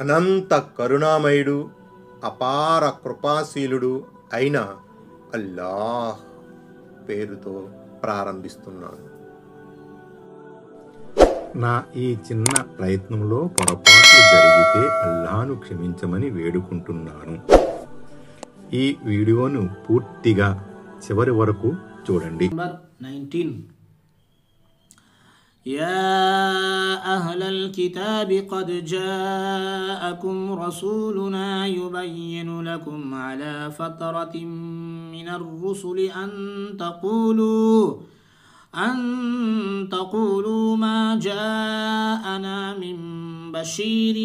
అనంత కరుణామయుడు అపార కృపాశీలుడు అయిన అల్లాహ్ పేరుతో ప్రారంభిస్తున్నాను. నా ఈ చిన్న ప్రయత్నంలో పొరపాట్లు జరిగితే అల్లాహ్ను క్షమించమని వేడుకుంటున్నాను. ఈ వీడియోను పూర్తిగా చివరి వరకు చూడండి. 19 يا أهل الكتاب قد جاءكم رسولنا يبين لكم على فترة من الرسل أن تقولوا ما جاءنا من بشير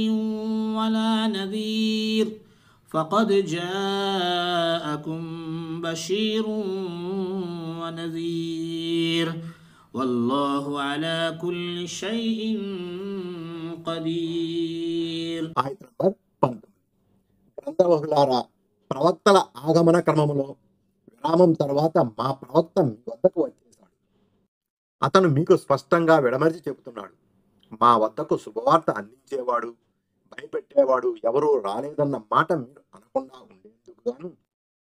ولا نذير فقد جاءكم بشير ونذير والله على كل شيء قدير. ఆయత నంబర్ 19. గ్రంథవహులారా, ప్రవక్తల ఆగమన క్రమంలో విరామం తర్వాత మా ప్రవక్త మీ వద్దకు వచ్చేశాడు. అతను మీకు స్పష్టంగా విడమర్చి చెబుతున్నాడు. మా వద్దకు శుభవార్త అందించేవాడు, భయపెట్టేవాడు ఎవరూ రాలేదన్న మాట మీరు అనకుండా ఉండేందుకు గాను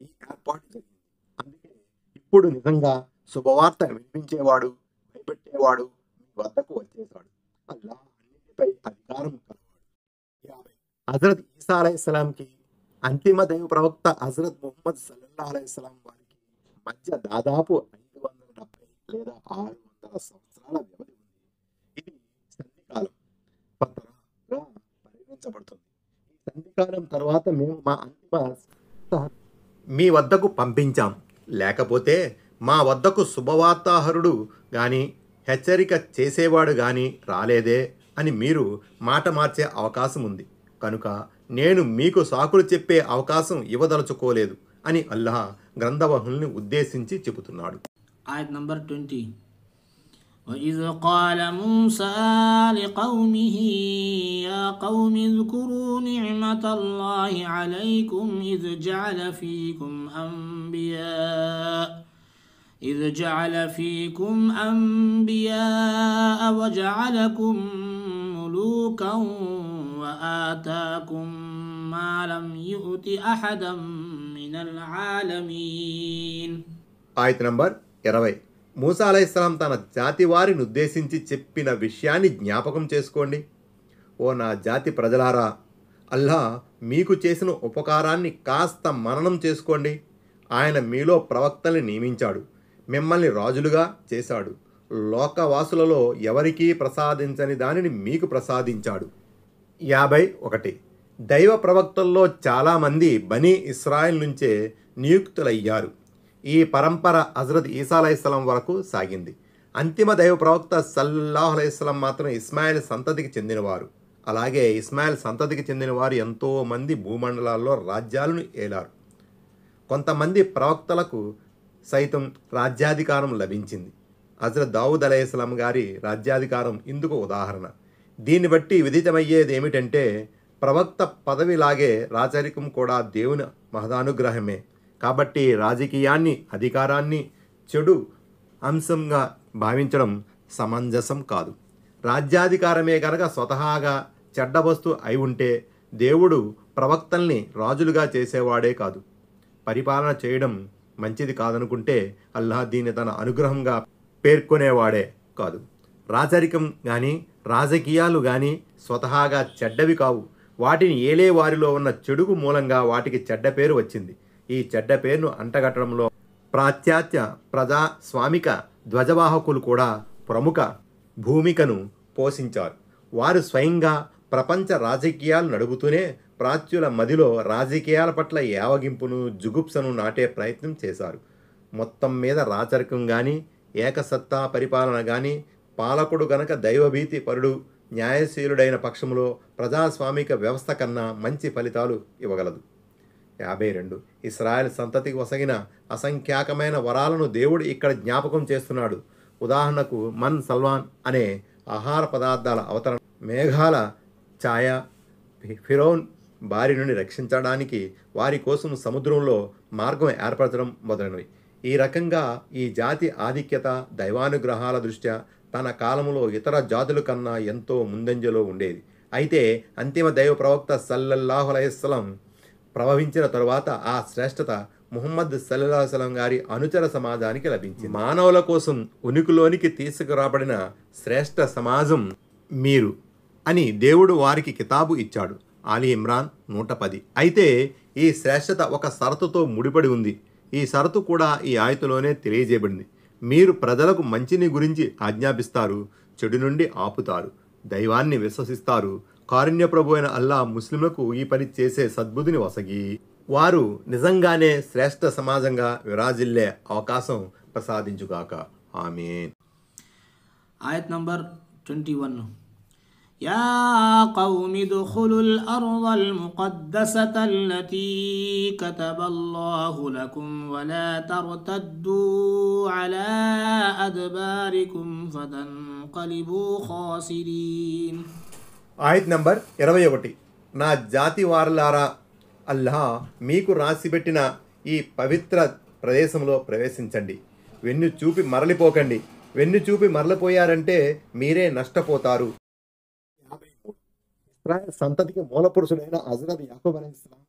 ఈ ఏర్పాటు జరిగింది. అందుకే ఇప్పుడు నిజంగా శుభవార్త వినిపించేవాడు, భయపెట్టేవాడు మీ వద్దకు వచ్చేశాడు. అల్లాహ్ అన్నిటిపై అధికారం కలవాడు. హజరత్ ఈసా అలైహిస్సలాంకి అంతిమ దైవ ప్రవక్త హజరత్ ముహమ్మద్ సల్లల్లాహు అలైహి వసల్లం వారికి మధ్య దాదాపు 570 లేదా 600 సంవత్సరాల వ్యవధి ఉంది. ఇది సంధికాలం ఫతరాగా పరిగణించబడుతుంది. ఈ సంధికాలం తర్వాత మేము మా అంతిమ మీ వద్దకు పంపించాం. లేకపోతే మా వద్దకు శుభవార్తాహరుడు గాని హెచ్చరిక చేసేవాడు గాని రాలేదే అని మీరు మాట మార్చే అవకాశం ఉంది. కనుక నేను మీకు సాకులు చెప్పే అవకాశం ఇవ్వదలుచుకోలేదు అని అల్లాహ్ గ్రంథవహుల్ని ఉద్దేశించి చెబుతున్నాడు. ఆయత్ నంబర్ 20 وإذ قال موسى لقومه يا قوم اذكروا نعمة الله عليكم إذ جعل فيكم أنبياء وجعلكم ملوكا وآتاكم ما لم يؤت أحدا من العالمين. ఆయత్ నంబర్ 20. మూసా అలైహిస్సలాం తన జాతి వారిని ఉద్దేశించి చెప్పిన విషయాన్ని జ్ఞాపకం చేసుకోండి. ఓ నా జాతి ప్రజలారా, అల్లాహ్ మీకు చేసిన ఉపకారాన్ని కాస్త మననం చేసుకోండి. ఆయన మీలో ప్రవక్తల్ని నియమించాడు, మిమ్మల్ని రాజులుగా చేశాడు, లోకవాసులలో ఎవరికీ ప్రసాదించని దానిని మీకు ప్రసాదించాడు. 51. దైవ ప్రవక్తల్లో చాలామంది బనీ ఇస్రాయిల్ నుంచే నియుక్తులయ్యారు. ఈ పరంపర హజరత్ ఈసా అలైహిస్సలాం వరకు సాగింది. అంతిమ దైవ ప్రవక్త సల్లల్లాహు అలైహి వసల్లం మాత్రం ఇస్మాయిల్ సంతతికి చెందినవారు. అలాగే ఇస్మాయిల్ సంతతికి చెందిన వారు ఎంతోమంది భూమండలాల్లో రాజ్యాలను ఏలారు. కొంతమంది ప్రవక్తలకు సైతం రాజ్యాధికారం లభించింది. హజరత్ దావూద్ అలైహిస్సలాం గారి రాజ్యాధికారం ఇందుకు ఉదాహరణ. దీన్ని బట్టి విదితమయ్యేది ఏమిటంటే, ప్రవక్త పదవిలాగే రాచరికం కూడా దేవుని మహదానుగ్రహమే. కాబట్టి రాజకీయాన్ని, అధికారాన్ని చెడు అంశంగా భావించడం సమంజసం కాదు. రాజ్యాధికారమే కనుక స్వతహాగా చెడ్డ వస్తువు అయి ఉంటే దేవుడు ప్రవక్తల్ని రాజులుగా చేసేవాడే కాదు. పరిపాలన చేయడం మంచిది కాదనుకుంటే అల్లాహ్ దీన్ని తన అనుగ్రహంగా పేర్కొనేవాడే కాదు. రాచరికం కానీ రాజకీయాలు కానీ స్వతహాగా చెడ్డవి కావు. వాటిని ఏలే వారిలో ఉన్న చెడుకు మూలంగా వాటికి చెడ్డ పేరు వచ్చింది. ఈ చెడ్డ పేరును అంటగట్టడంలో పాశ్చాత్య ప్రజాస్వామిక ధ్వజవాహకులు కూడా ప్రముఖ భూమికను పోషించారు. వారు స్వయంగా ప్రపంచ రాజకీయాలు నడుపుతూనే ప్రాచ్యుల మదిలో రాజకీయాల పట్ల యావగింపును, జుగుప్సను నాటే ప్రయత్నం చేశారు. మొత్తం మీద రాచరికం కానీ, ఏకసత్తా పరిపాలన కానీ, పాలకుడు గనక దైవభీతి పరుడు, న్యాయశీలుడైన పక్షంలో ప్రజాస్వామిక వ్యవస్థ కన్నా మంచి ఫలితాలు ఇవ్వగలదు. 52. ఇస్రాయెల్ సంతతికి వసగిన అసంఖ్యాకమైన వరాలను దేవుడు ఇక్కడ జ్ఞాపకం చేస్తున్నాడు. ఉదాహరణకు మన్ సల్వాన్ అనే ఆహార పదార్థాల అవతరణ, మేఘాల ఛాయ, ఫిరౌన్ బారి నుండి రక్షించడానికి వారి కోసం సముద్రంలో మార్గం ఏర్పరచడం మొదలైనవి. ఈ రకంగా ఈ జాతి ఆధిక్యత దైవానుగ్రహాల దృష్ట్యా తన కాలంలో ఇతర జాతుల కన్నా ఎంతో ముందంజలో ఉండేది. అయితే అంతిమ దైవ ప్రవక్త సల్లల్లాహు అలైహిస్సలం ప్రభవించిన తరువాత ఆ శ్రేష్టత ముహమ్మద్ సల్లల్లాహు అలైహి వసల్లం గారి అనుచర సమాజానికి లభించింది. మానవుల కోసం ఉనికిలోనికి తీసుకురాబడిన శ్రేష్ఠ సమాజం మీరు అని దేవుడు వారికి కితాబు ఇచ్చాడు. ఆలి ఇమ్రాన్ 110. అయితే ఈ శ్రేష్టత ఒక షరతుతో ముడిపడి ఉంది. ఈ షరతు కూడా ఈ ఆయతులోనే తెలియజేయబడింది. మీరు ప్రజలకు మంచిని గురించి ఆజ్ఞాపిస్తారు, చెడు నుండి ఆపుతారు, దైవాన్ని విశ్వసిస్తారు. కారుణ్య ప్రభు అయిన అల్లా ముస్లింలకు ఈ పని చేసే సద్బుద్ధిని వసగి వారు నిజంగానే శ్రేష్ఠ సమాజంగా విరాజిల్లే అవకాశం ప్రసాదించుగాక. ఆమీన్. آية نمبر 21. يا قوم ادخلوا الأرض المقدسة التي كتب الله لكم ولا ترتدوا على أدباركم فتنقلبوا خاسرين. ఆయత్ నంబర్ 21. నా జాతి వారలారా, అల్లాహ్ మీకు రాసిపెట్టిన ఈ పవిత్ర ప్రదేశంలో ప్రవేశించండి. వెన్ను చూపి మరలిపోకండి. వెన్ను చూపి మరలిపోయారంటే మీరే నష్టపోతారు. 53. ఇస్రాయేల్ సంతతికి మూలపురుషుడైన హజరత్ యాకూబ్ అలైహిస్సలాం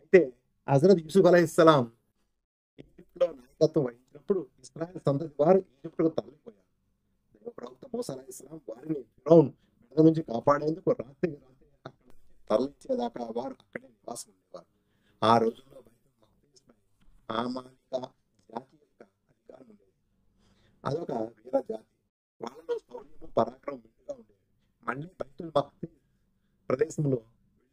అయితే హజరత్ యూసుఫ్ అలైహిస్సలాం ఈజిప్ట్లో నాయకత్వం వహించినప్పుడు ఇస్రాయేల్ సంతతి వారు ఈజిప్టుకు తరలిపోయారు. దైవ ప్రవక్త మూసా అలైహిస్సలాం వారిని ఫిరౌన్ మెడ నుంచి కాపాడేందుకు రాత్రి అక్కడ తరలించేదాకా వారు అక్కడే నివాసం ఉండేవారు. ఆ రోజుల్లో బైతుల్ మఖ్దీస్పై అమాలిక జాతి యొక్క అధికారం ఉండేది. అదొక వీర జాతి. వాళ్ళలో శౌర్యము పరాక్రమం మెండుగా ఉండేది. మళ్ళీ బైతుల్ మఖ్దీస్ ప్రదేశంలో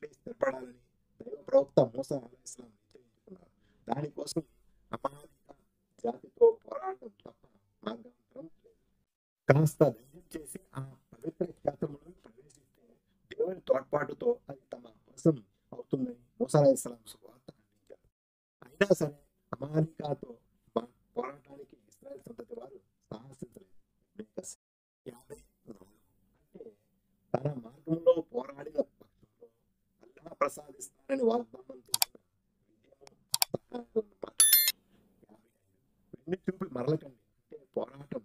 వెళ్ళి స్థిరపడాలని దైవ ప్రవక్త మూసా అలైహిస్సలాం నిశ్చయించుకున్నారు. దానికోసం అమాలిక జాతితో పోరాటం తప్ప మార్గాంతరం లేదు. కాస్త ధైర్యం చేసి ఆ పవిత్ర క్షేత్రంలో ప్రవేశిస్తే దేవుని తోడ్పాటుతో అది తమ వశం అవుతుందని మూసా అలైహిస్సలాం సువార్త అందించారు. అయినా సరే అమాలికాతో పోరాటానికి ఇశ్రాయేల్ సంతతి వారు సాహసించలేదు. 54. అంటే తన మార్గంలో పోరాడిన పక్షంలో అల్లాహ్ ప్రసాదిస్తానని వాగ్దానం చేసిన విజయము సహాయం అన్నమాట. 55. వెన్ను చూపి మరలకండి అంటే పోరాటం